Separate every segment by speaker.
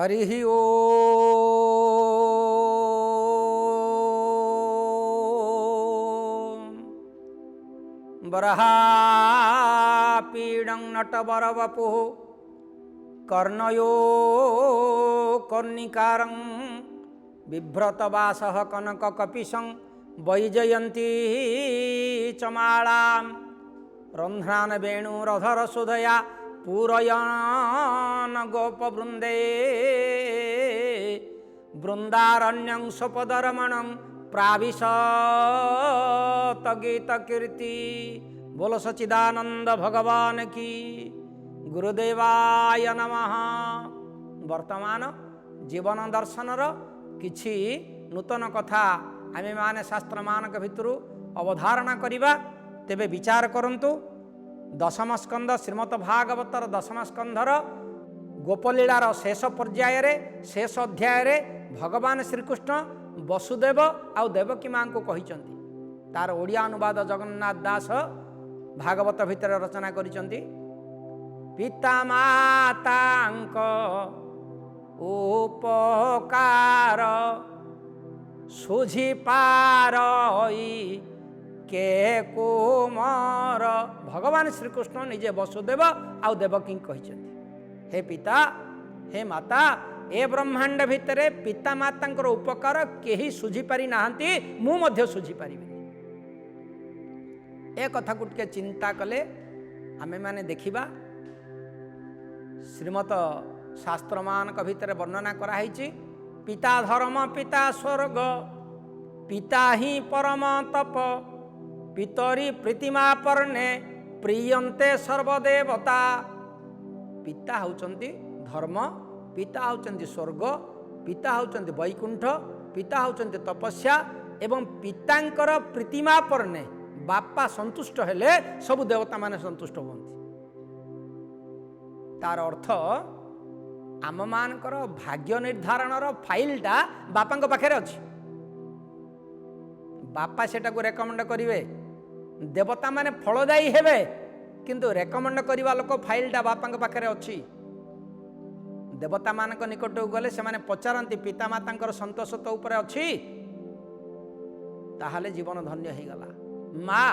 Speaker 1: हरि ओम। वराहापीडं नटवरवपुः कर्णयो कर्णिकारं बिभ्रतवासः कनककपिशं वैजयन्ती चमालां रन्ध्रान् वेणुरधरसुधया पूरयन् गोपवृन्दे वृन्दारण्यं स्वपदरमणं प्राविशत गीतकीर्ति। बोलो सच्चिदानंद भगवान की। गुरुदेवाय नमः। वर्तमान जीवन दर्शनर किछि नूतन कथा आमे माने शास्त्र मानक भितरु अवधारणा करिबा। तेबे विचार करंतु दशम स्कंद श्रीमद भागवतर दशम स्कंधर गोपलीलार शेष पर्याय रे शेष अध्याय रे भगवान श्रीकृष्ण वसुदेव आउ देवकी मां को कहिचंती। तार ओडिया अनुवाद जगन्नाथ दास भागवत भितर रचना करिचंती। पिता मातांक उपकार सुझी पारई के कुमार। भगवान श्रीकृष्ण निजे वसुदेव आउ देवकी कहिचंती, हे पिता हे माता, ए ब्रह्मांड भितरे पिता मातांकर उपकार केही सुझी पारि नाहंती, मु मध्य सुझी पारिबे। ए कथा गुटके चिंता कले आमे माने देखिबा श्रीमत शास्त्र मानक भितर वर्णना करा हैछि। पिता धर्म पिता स्वर्ग पिता ही परम तप पितरी प्रीतिमा पर्णे प्रियंते सर्वदेवता। पिता होचंती धर्म, पिता होचंती स्वर्ग, पिता होचंती वैकुंठ, पिता होचंती तपस्या एवं पितांकर प्रीतिमा पर्णे बापा संतुष्ट हेले सब देवता माने संतुष्ट होती। तार अर्थ आम मानकर भाग्य निर्धारणर फाइलटा बापा पाखे अच्छी। बापा सेटा को रेकमेंड करिवे, देवता माने फलदायी हेबे, किंतु रेकमेंड करिवा लोक फाइलटा बापा पाखे अच्छी। देवता मानक निकट गले से माने पचारती पिता मातांकर संतोष तो उपरे अच्छी, ताहले जीवन धन्य हो गला। माँ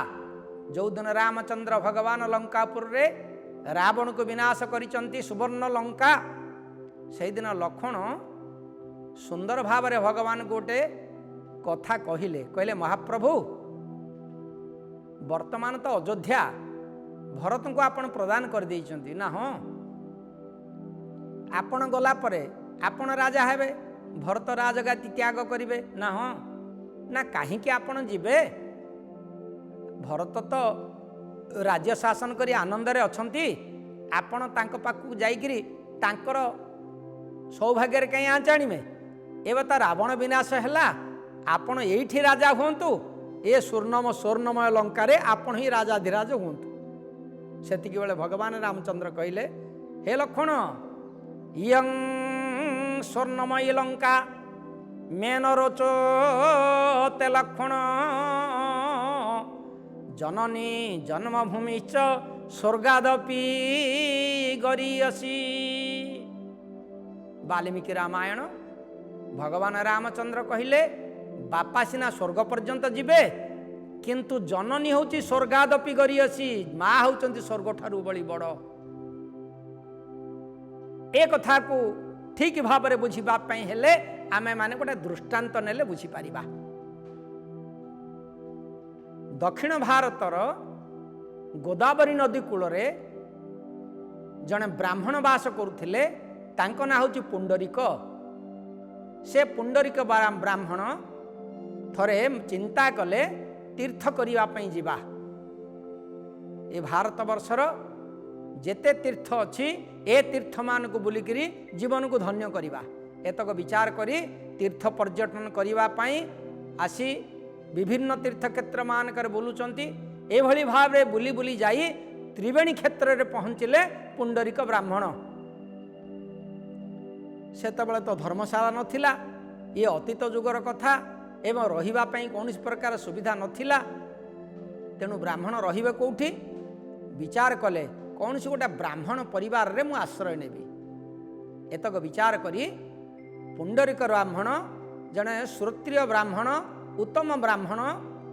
Speaker 1: जो दिन रामचंद्र भगवान लंकापुर रे रावण को विनाश करिचंती सुवर्ण लंका, से दिन लक्ष्मण सुंदर भाव रे भगवान गोटे कथा कहिले। कहले महाप्रभु वर्तमान तो अयोध्या भरत को आपण प्रदान कर देइचंती ना। हाँ, आपण गला परे आपण राजा हेबे, भरत राजगादी त्याग करिवे ना। हाँ ना, काहे कि आपण जिबे? भरत तो राज्य शासन करी आनंद रे अछंती, आपण तांको पाखु जाईकरी तांकर सौभाग्य रे कहीं आचाणीमे। एवं तो रावण विनाश हैला, आपण एठी राजा हुंतु, ए स्वर्णमय लंका रे आपण ही राजाधिराज हुंतु। सेतिकी बेले भगवान रामचंद्र कहले, हे लक्ष्मण, इयं स्वर्णमयी लंका मेन रोचते लक्ष्मण, जननी जन्मभूमिश्च स्वर्गादपि गरीयसी। वाल्मीकि रामायण। भगवान रामचंद्र कहले बापा सिना स्वर्ग पर्यंत जिबे, किंतु जननी होची स्वर्गादपि गरीयसी, माँ होचंती स्वर्ग ठारू बड़ी बड़। ए कथा को ठीक भाव में बुझीबा पई हेले आमे माने गोटे दृष्टांत नेले बुझी पारिबा। दक्षिण भारतर गोदावरी नदी कूल रे जने ब्राह्मण वास करुथिले, तांको ना होची पुंडरीक। से पुंडरीक ब्राह्मण थरे चिंता कले तीर्थ करिवा पई जिबा। ए भारत वर्षर जेते तीर्थ अछि ए तीर्थ मान को बुलिकरी जीवन को धन्य करिबा। एतक विचार करी तीर्थ पर्यटन करिवा पई आसी विभिन्न तीर्थ क्षेत्र मानकर बुलुचंती। एभली भाव रे बुली बुली जाई त्रिवेणी क्षेत्र रे पहुंचले पुंडरीक ब्राह्मण। सेतबेले तो धर्मशाला नथिला, ये अतीत जुगर कथा, एवं रहिबा पई कौन प्रकार सुविधा नथिला। तेणु ब्राह्मण रहिबे कोठी विचार कले, कौन सी गोटे ब्राह्मण परिवार रे मु आश्रय नेबी। एतक विचार करी पुंडरीक ब्राह्मण जड़े श्रोत्रिय ब्राह्मण उत्तम ब्राह्मण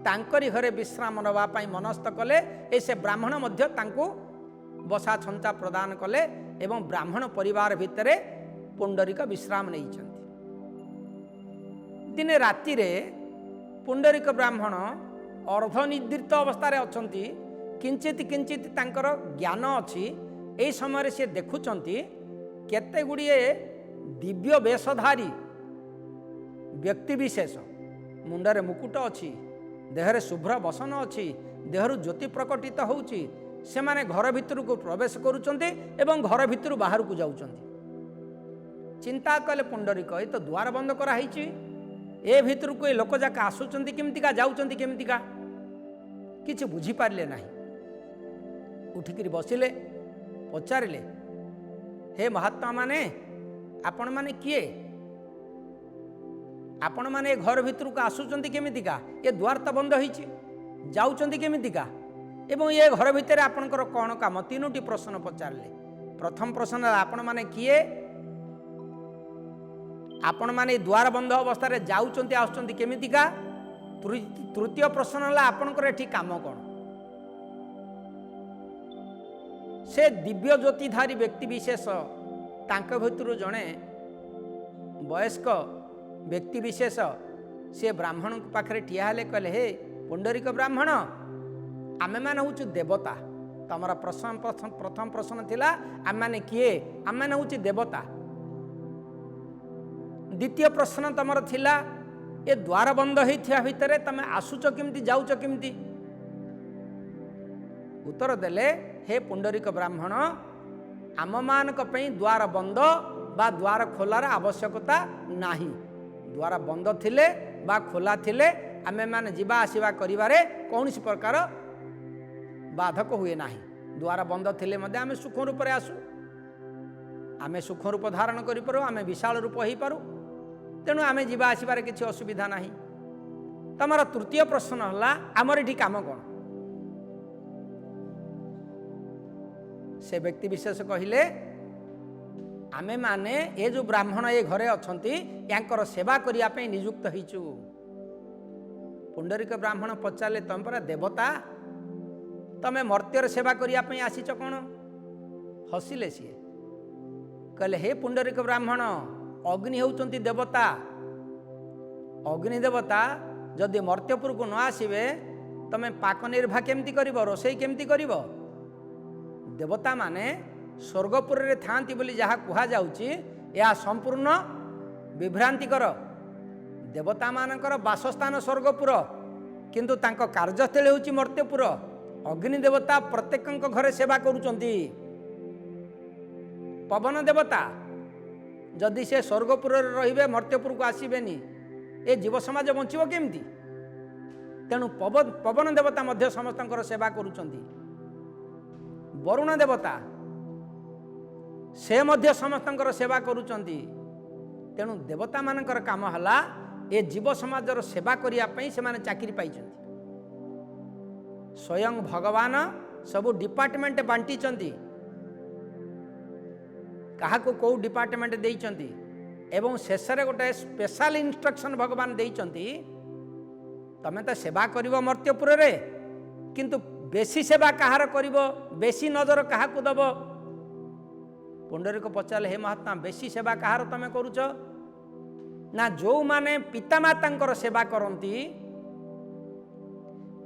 Speaker 1: तांकरी घरे विश्राम नवाई मनस्थ कले। से ब्राह्मण मध्य तांको बसा छंचा प्रदान कले एवं ब्राह्मण परिवार भितर पुंडरीक विश्राम नहीं। दिने राति रे पुंडरीक ब्राह्मण अर्धनिद्रित अवस्था अच्छी किंचित किंचित तांकर ज्ञान अच्छी। यही समय से देखुंट केते गुड़िए दिव्य वेशधारी व्यक्तिविशेष मुंडरे मुकुट अच्छी देहरे शुभ्र बसन अच्छी देहरु ज्योति प्रकटित होउची से माने घर भितर को प्रवेश करुचंती एवं घर भितर बाहर को जाउचंती। चिंता कले पुंडरीक ये तो द्वार बंद कराई ए भितर को लोक जाक आसुचंती केमतिका जाउचंती केमतिका किछि बुझी पारले नाही। उठिकिरी बसिले पचारिले हे महात्मा माने आपण माने किए आपण माने घर भितर को आसुचंती केमितिका ये द्वार तो बंद होईची जाउचंती केमितिका एवं ये घर भितर आपणकर कौन काम तीनोटी प्रश्न पचारले। प्रथम प्रश्न आपण माने किए आपण माने द्वार बंद अवस्था रे जाउचंती आसुचंती केमितिका। तृतीय प्रश्न है आपणकर एठी काम कौन। से दिव्य ज्योतिधारी व्यक्ति विशेष तांक भितर जड़े वयस्क व्यक्ति विशेष से ब्राह्मण पाखे ठिया हेले कहले हे पुंडरीक ब्राह्मण आमे माने होचु देवता। तमरा प्रथम प्रश्न थिला आमे माने किए आमे माने होचु देवता। द्वितीय प्रश्न तमर थिला ए द्वार बंद होइथिया भितरे तमे आसुच केमती जाउच केमती। उत्तर देले हे पुंडरीक ब्राह्मण आम मानक पई द्वार बंद बा द्वार खोलार आवश्यकता नाही। द्वार बंद थिले बा खोला थिले आमे माने जीवा आसीबा करिवारे कौनसी प्रकार बाधक हुए नाही। द्वार बंद थिले मध्ये आमे सुख रूप रे आसु आमे सुख रूप धारण करि पारू आमे विशाल रूप होई पारू तेणु आमे जीवा आसीबारे किछि असुविधा नाही। तमरा तृतीय प्रश्न हला आमर एठी काम कोन। से व्यक्ति विशेष कहिले आमे माने ये जो ब्राह्मण ये घरे अछंती यांकर सेवा करिया पे नियुक्त हिचु। पुंडरीक ब्राह्मण पचारे तम पर देवता तमे मर्त्यर सेवा करिया पे आसीच कोन। हसिले सी कहले हे पुंडरीक ब्राह्मण अग्नि होउचंती देवता। अग्नि देवता जदि मर्त्यपुर को न आसीबे तमे पाक निर्भा केमती करिवो रोसई केमती करिवो। देवता माने स्वर्गपुर रे थांती बोली जहा कुहा जाउची या संपूर्ण विभ्रांतिकर। देवता मानकर वासस्थान स्वर्गपुर किंतु तांको कार्यस्थली होची मर्त्यपुर। अग्नि देवता प्रत्येक घरे सेवा करूचंती। पवन देवता जदि से स्वर्गपुर रहिबे मर्त्यपुर को आसीबेनी ए जीव समाज बंचिबो केमती। तेणु पवन देवता मध्य समस्तंकर सेवा करूचंती। वरुण देवता से मध्य समस्तंकर सेवा करूचंती। तेणु देवता मानकर काम हला ए जीव समाजर सेवा करिया पई से माने चाकरी पाइचंती। स्वयं भगवान सबु डिपार्टमेंट बांटी चंती काहाको को डिपार्टमेंट देइचंती एवं शेषरे गोटे स्पेशल इंस्ट्रक्शन भगवान देइचंती तमे तो सेवा करिवो मर्त्यपुर रे किंतु बेसी सेवा कहार करिवो बेसी नजर काहाको दबो। पुंडरीक पचारे हे महात्मा बेसी सेवा कहार तमे करूच ना जो माने पितामातांकर सेवा करंती।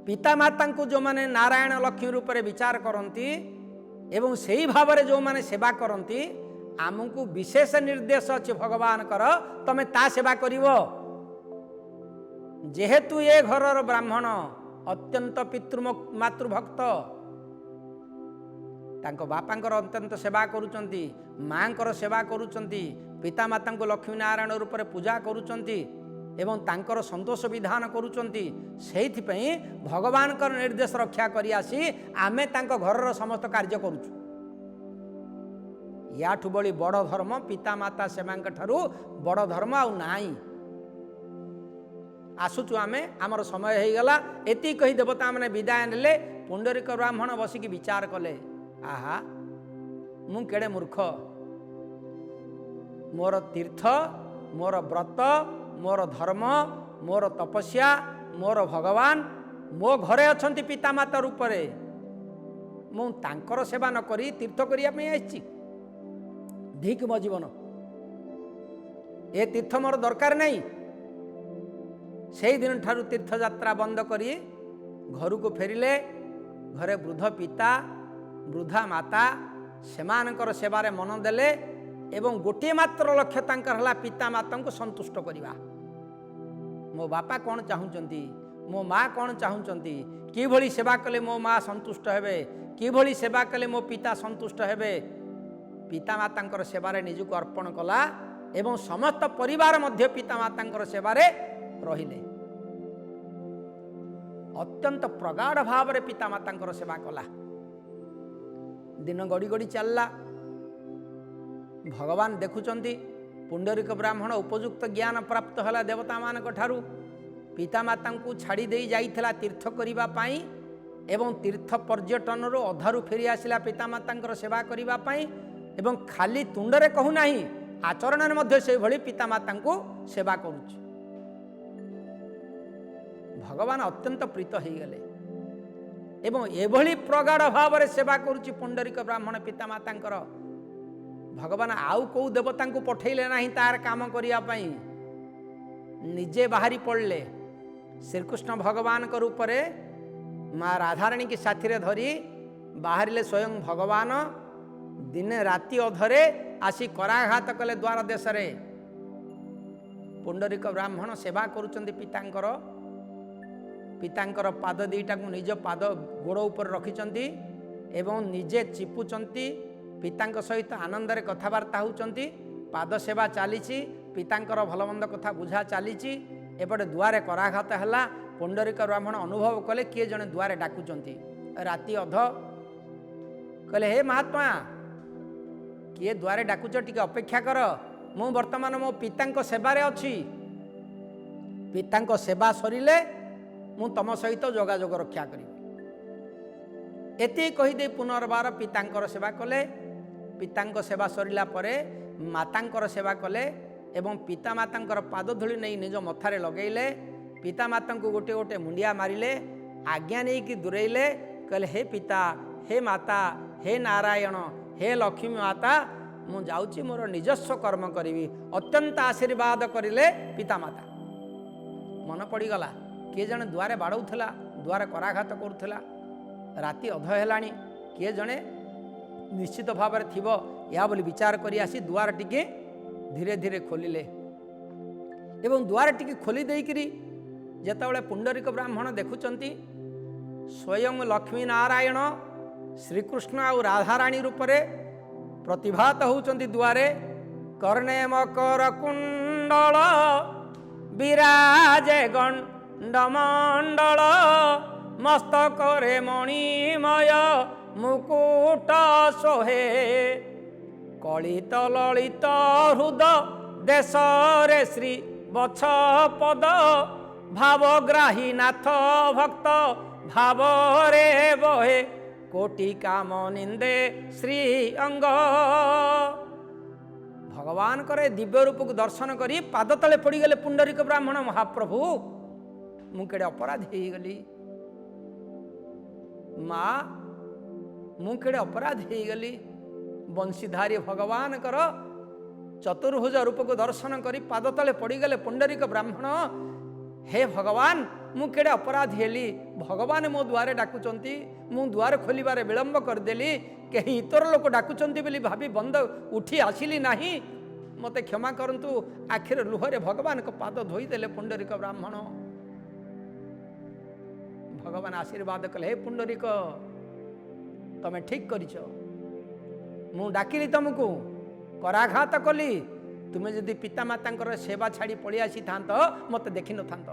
Speaker 1: पितामाता को जो माने नारायण लक्ष्मी रूप में विचार करंती एवं सही भाव में जो माने सेवा करंती आमको विशेष निर्देश अच्छे भगवान कर तमे ता सेवा करिवो। जेहेतु ये घरर ब्राह्मण अत्यंत पितृ मातृभक्त तांको बापांकर अत्यंत सेवा करूचंती मांकर सेवा करूचंती पितामाता को लक्ष्मी नारायण रूप में पूजा करूचंती एवं तांकर संतोष विधान करूचंती। सेहिथिपई भगवान कर निर्देश रक्षा करि आसी आमे तांको घरर समस्त कार्य करूचु। याठु बड़ी बड़ धर्म पितामाता सेवांक ठारू बड़ धर्म आउ नाई। आसुचु आमे आमर समय हो गला एति कही देवता माने विदाय नेले। पुंडरीक ब्राह्मण बसिकी विचार कले आहा मु केड़े मूर्ख मोर तीर्थ, मोर व्रत, मोर धर्म, मोर तपस्या, मोर भगवान मो घरे अछंती पितामाता रूपरे, मु तांकर सेवा न करी तीर्थ करिया पे आइछि। धिक मो जीवन, ए तीर्थ मोर दरकार नहीं। से दिन ठारू तीर्थ यात्रा बंद करी घर को फेरिले। घरे वृद्ध पिता वृद्धा माता सेमानकर सेवारे मन देले एवं गोटे मात्र लक्ष्य तांकर हला पिता माता को संतुष्ट करिवा। मो बापा कौन चाहूँचंती, मो माँ कौन चाहूँचंती, कि भली सेवा कले मो माँ संतुष्ट हेबे, कि भली सेवा कले मो पिता संतुष्ट हेबे। पिता मातांकर सेवारे निजको अर्पण कला एवं समस्त परिवार मध्य पिता मातांकर सेवारे रहिले। अत्यंत प्रगाढ़ भाव रे पिता मातांकर सेवा कला। दिन गड़ी गड़ी चलला। भगवान देखुचंती पुंडरीक ब्राह्मण उपयुक्त ज्ञान प्राप्त हला देवता मानक ठारू। पिता माता को छाड़ी दे जाइथिला तीर्थ करिबा पाई एवं तीर्थ पर्यटन रो अधारू फेरी आसिला पिता मातांकर सेवा करिबा पाई एवं खाली तुंडरे कहू नाही आचरण मध्य से भली पिता माता को सेवा करूची। भगवान अत्यंत प्रीत हो गले एवं एभली प्रगाढ़ भाव रे सेवा करूची पुंडरीक ब्राह्मण पिता मातांकर। भगवान आउ को देवता को पठेले नहीं तार काम करिया पई, निजे बाहरी पड़ले। श्रीकृष्ण भगवान को रूप रे माँ राधाराणी की साथी रे धरी बाहरिले स्वयं भगवान। दिने राति अधरे आसी कराघात कले द्वार देश रे। पुंडरीक ब्राह्मण सेवा करुचंदी पितांकर। पितांकर पाद दीटा को निज पाद गोड़ ऊपर रखिचंती एवं निजे चिपुचंती। पितांक सहित आनंद रे कथबार्ता होउचंती। पाद सेवा चलीची, पितांकर भलमंद कथा बुझा चलीची। एपटे दुआरे कराघात हला। पुंडरीक ब्राह्मण अनुभव कले किए जने दुआरे डाकुचंती। राति अध कहले, हे महात्मा किए दुआरे डाकुच, टिके अपेक्षा कर, मु वर्तमान मो पितांक सेवारे अछि। पितांक सेवा सरिले मु तम सहित जोगाजोग रक्षा करी। एति कहीदे पुनर्बार पितांकर सेवा कले। पितांक सेवा सरिला परे मातांकर सेवा कले एवं पिता मातांकर पाद धूली नहीं निज मथारे लगेइले। पिता माता को गोटे गोटे मुंडिया मारिले, आज्ञा नहीं कि दूरेले। कहले, हे पिता, हे माता, हे नारायण, हे लक्ष्मी माता, मु जाउची मोर निजस्व कर्म करी। अत्यंत आशीर्वाद करिले पिता माता। मन पड़गला किए जने दुआरे बाड़ौला, दुआरे कराघात करुला। राति अध हेलाणी, किए जने निश्चित भाव में थिबो या बोली विचार करी आसी दुआर टिके धीरे धीरे खोलिले एवं दुआर टिके खोली देइकरी जेतेबेले पुंडरीक ब्राह्मण देखुचंती स्वयं लक्ष्मी नारायण श्रीकृष्ण आ राधाराणी रूपरे प्रतिभात होउचंती दुआरे। कर्णे मकर कुंडल विराजे गंडमंडल मस्तकरे मणिमय मुकुट सोहे। कलित ललित हृद देशरे श्री बछपद भावग्राही नाथ भक्त भावरे बहे कोटि काम निंदे श्री अंग। भगवान करे दिव्य रूप को दर्शन करी पाद तले पड़गले पुंडरीक ब्राह्मण। महाप्रभु मु केड़े अपराध हो गली, माँ मु केड़े अपराध हो गली। बंशीधारी भगवान कर चतुर्भुज रूप को दर्शन करी पाद तले पड़गले पुंडरीक ब्राह्मण। हे भगवान मु केड़े अपराध हेली। भगवान मो द्वारे डाकुचंती, मु द्वार खोलिबारे विलंब करदेली। कहीं इतर लोक डाकुचंती बोली भाभी बंद उठी आसिली नहीं, मते क्षमा करंतु। आखिर लुहरे भगवान को पाद धोईदेले पुंडरीक ब्राह्मण। भगवान आशीर्वाद कले, हे पुंडरीक तमे ठीक करिछ। मु डाकिली तुमको, कराघात कली। तुमे जदि पिता मातांकर सेवा छाड़ी पळि आसी थांत मते देखि न थांत।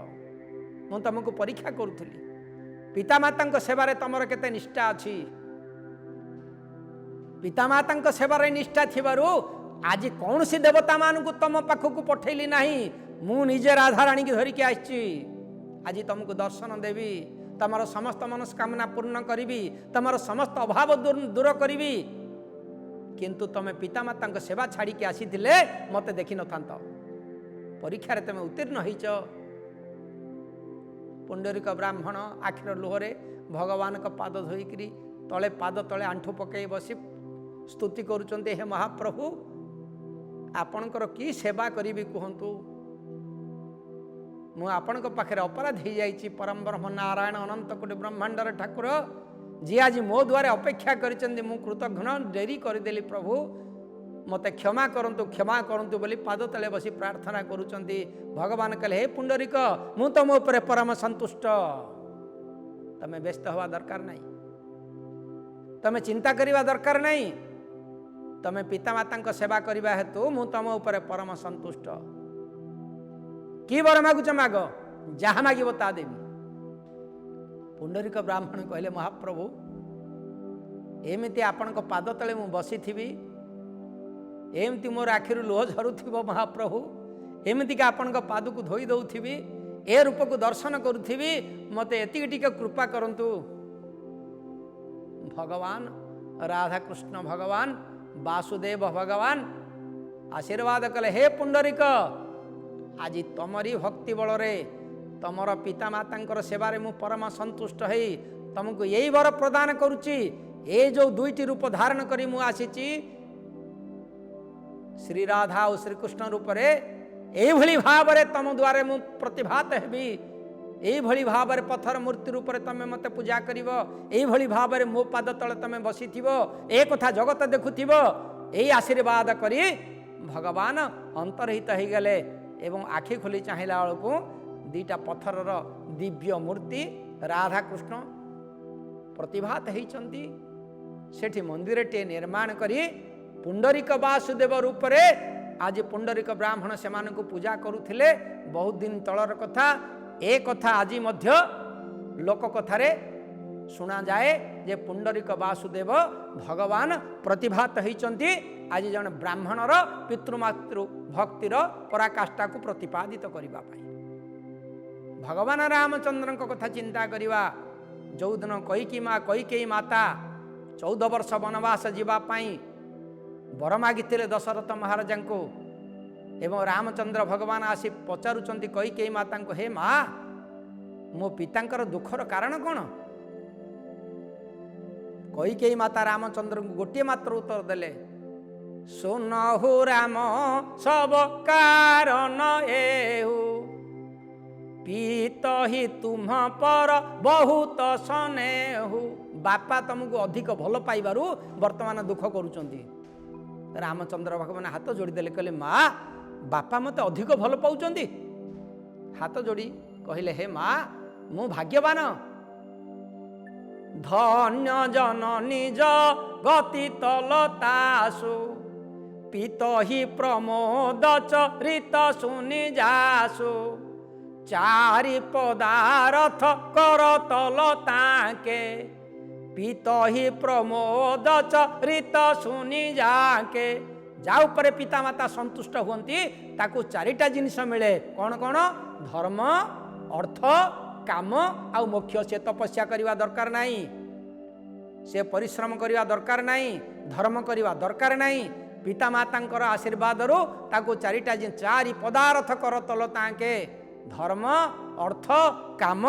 Speaker 1: मु तुमको परीक्षा करूथली पिता मातांक सेवारे तमर केते निष्ठा अछि। पिता मातांक सेवारे निष्ठा थिबारु आज कौन सी देवता मान को तम पाखक पठेली नहीं। मु निजे राधाराणी की धरिकी आछि। आज तुमको दर्शन देवी, तमर समस्त मनस्कामना पूर्ण करी, तमर समस्त अभाव दूर करी। किंतु तुम पितामाता सेवा छाड़ी आसी मत देखि न था परीक्षा तुम उत्तीर्ण होइच। पुंडरीक ब्राह्मण आखिर लुहरे भगवान का पाद धोईकरी तले पाद तले आंठू पकई बसी स्तुति करुचंते, हे महाप्रभु आपणकर की सेवा करी कहतु, मु आपण पाखे अपराध हो जाइए। परम ब्रह्म नारायण अनंत कोटि ब्रह्मांडर ठाकुर जी आज मो द्वारे अपेक्षा करिसेंती, मु कृतघ्न डेरी करदेली, प्रभु मते क्षमा करंतु बोली पाद तले बसी प्रार्थना करुचंती। भगवान कहले, हे पुंडरीक मु तुम उपरे परम संतुष्ट, तमे व्यस्त हवा दरकार नहीं, तमे चिंता करिवा दरकार नहीं, तमे पितामाता सेवा करने हेतु मु तुम उपरे परम संतुष्ट। कि वर मागुच माग, जहाँ मागिब ता देवी। पुंडरीक ब्राह्मण कहले, महाप्रभु एमती आपण पाद तले मु बसी थी, एमती मोर आखिर लुह झरुथिबो महाप्रभु, एमतीका आपण पाद को धोई दउथिबी, ए रूप को दर्शन करुथिबी, मते एतिक टिके कृपा करंतु। भगवान राधा कृष्ण भगवान वासुदेव भगवान आशीर्वाद कले, हे पुंडरीक आज तमरी भक्ति बल रे तमर पितामाता सेवारे मु परम संतुष्ट है, तुमको यही वर प्रदान करुच्ची। ये जो दुईटी रूप धारण करी मु आसीची, श्री राधा और श्रीकृष्ण रूप रे एभली भाव रे तम द्वारे मु प्रतिभात हेबी, एभली भाव रे पत्थर मूर्ति रूप रे तमे मते पूजा करिवो, एभली भाव रे मो पाद तले तमे बसिथिबो, ए कथा जगत देखुथिबो। एई आशीर्वाद करी भगवान अंतर्हित हो गले एवं आखि खोली चाहिला बेलू दीटा पत्थरर दिव्य मूर्ति राधा कृष्ण प्रतिभात होइचंती। सेठी मंदिर टे निर्माण करी पुंडरीक वासुदेव रूप रे आज पुंडरीक ब्राह्मण से पूजा करुथिले। बहुत दिन तलर कथा, ए कथा आज मध्य लोक कथारे शुणा जाए जे पुंडरीक वासुदेव भगवान प्रतिभात होइचंती। आज जन ब्राह्मणर पितृमातृ भक्तिर पराकाष्ठा को प्रतिपादित करिबा पाई भगवान रामचंद्र कथा चिंता करिवा। जो दिन कैकेयी माता 14 वर्ष वनवास जीवा पाई वर मागिथिले दशरथ महाराजा को, एवं रामचंद्र भगवान आसी पचारुचंती कैकेयी माता को, हे माँ मो पितांकर दुखर कारण कौन? कैकेयी माता रामचंद्र को गोटे मात्र उत्तर देले, सुनहु राम सब कारण एहु, पीत ही तुम पर बहुत स्नेहु। बापा तुमको अधिक भल पाइबारु वर्तमान दुख करुचंती। रामचंद्र भगवान हाथ जोड़ी देले, कहले माँ बापा मते अधिक भल पाउचंती। हाथ जोड़ी कहले, हे माँ मु भाग्यवान, धन्य जन निज गति तलतासु, पीत ही प्रमोद चरित सुनि जासु, चारि पदारथ कर तल ताके, पीत ही प्रमोद चरित सुनि जाके। जा उपरे पिता माता संतुष्ट हुंती ताकू चारिटा जिनिस मिले। कौन कौन? धर्म, अर्थ, काम आउ मोक्ष। से तपस्या करवा दरकार नहीं, से परिश्रम करवा दरकार नहीं, धर्म करवा दरकार नहीं। पिता मातांकर आशीर्वाद रो ताकू चारिटा चारि पदार्थ कर तल ताके, धर्म, अर्थ, काम,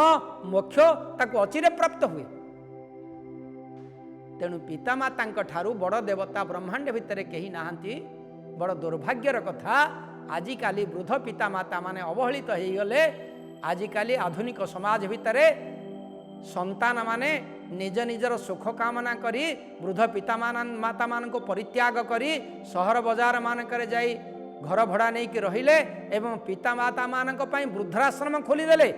Speaker 1: मोक्ष ताकू अचिरे प्राप्त हुए। तेणु पिता माता ठारू बड़ देवता ब्रह्मांड भितर कहीं नहांती। बड़ दुर्भाग्यर कथा, आजिकाली वृद्ध पिता माता माने अवहेलित हो गले। आजिकाली आधुनिक समाज भितर संतान माने निज निजर सुख कामना करी वृद्ध पिता माता मान को परित्याग करी सहर बाजार मानक जाई घर भड़ा नहीं कि रहिले एवं पिता माता मान वृद्धाश्रम खोलीदेले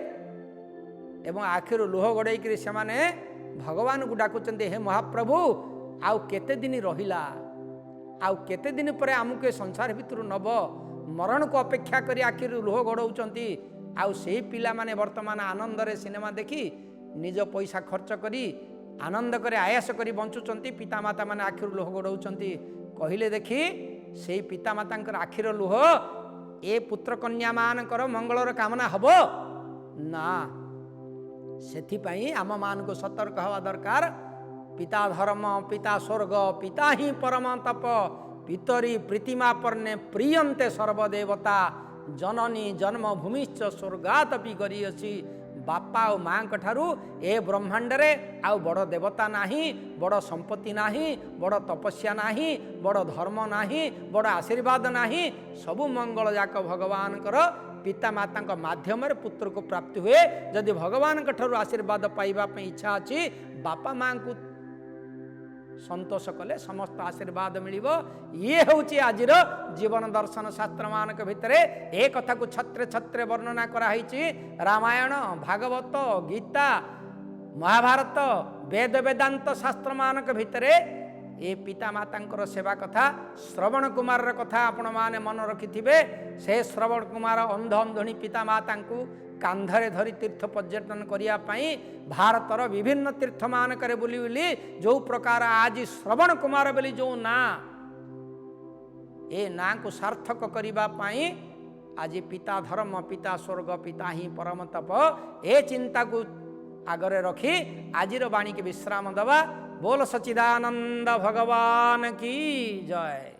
Speaker 1: एवं आखिर लुह गड़े से माने भगवान को डाकुचंते, हे महाप्रभु आउ केते दिन रहिला, आउ केते दिन पर आमुके संसार भितर नब, मरण को अपेक्षा करी आखिर लुह गड़ौचंती। आउ से पिला माने वर्तमान आनंद रे सिनेमा देखी निज पैसा खर्च करी आनंद करे आयास करी बंचुचंती। पिता माता माने आखिर लुह गड़ौचंती। कहले देखी से पिता मातांकर आखिर लुह ए पुत्र कन्या मानकर मंगलर कामना हबो ना। सेथिपाई आम मान को सतर्क हवा दरकार। पिता धर्म पिता स्वर्ग पिता ही परम तप पितरी प्रीतिमापर्णे प्रियंते सर्वदेवता जननी जन्मभूमिश्च स्वर्गातपि गरियसी बापा और माँ ठारू ए ब्रह्मांड रे आउ बड़ देवता नाही बड़ संपत्ति नाही बड़ तपस्या नाही बड़ धर्म नाही बड़ आशीर्वाद नाही सबु मंगल जाक भगवान कर पिता माता माध्यम पुत्र को प्राप्ति हुए जदि भगवान ठारू आशीर्वाद पाइबा इच्छा अच्छी बापा माँ को संतोष कले समस्त आशीर्वाद मिलिबो। ये होची आजिर जीवन दर्शन शास्त्र मानक भितरे ए कथा को छत्रे छत्रे वर्णना कराई रामायण भागवत गीता महाभारत वेद वेदांत शास्त्र मानक भितरे ए पिता माता सेवा कथा श्रवण कुमार कथा आपण माने मन रखिथिबे। से श्रवण कुमार अंध अंधणी पिता माता कांधरे धरी तीर्थ पर्यटन करने भारतर विभिन्न तीर्थ मानक बुली बुली जो प्रकार आज श्रवण कुमार बोली जो ना ए ना को सार्थक करने आज पिता धर्म पिता स्वर्ग पिता ही परम तप ए चिंता को आगरे रखी आजिर वाणी के विश्राम दवा। बोल सच्चिदानंद भगवान की जय।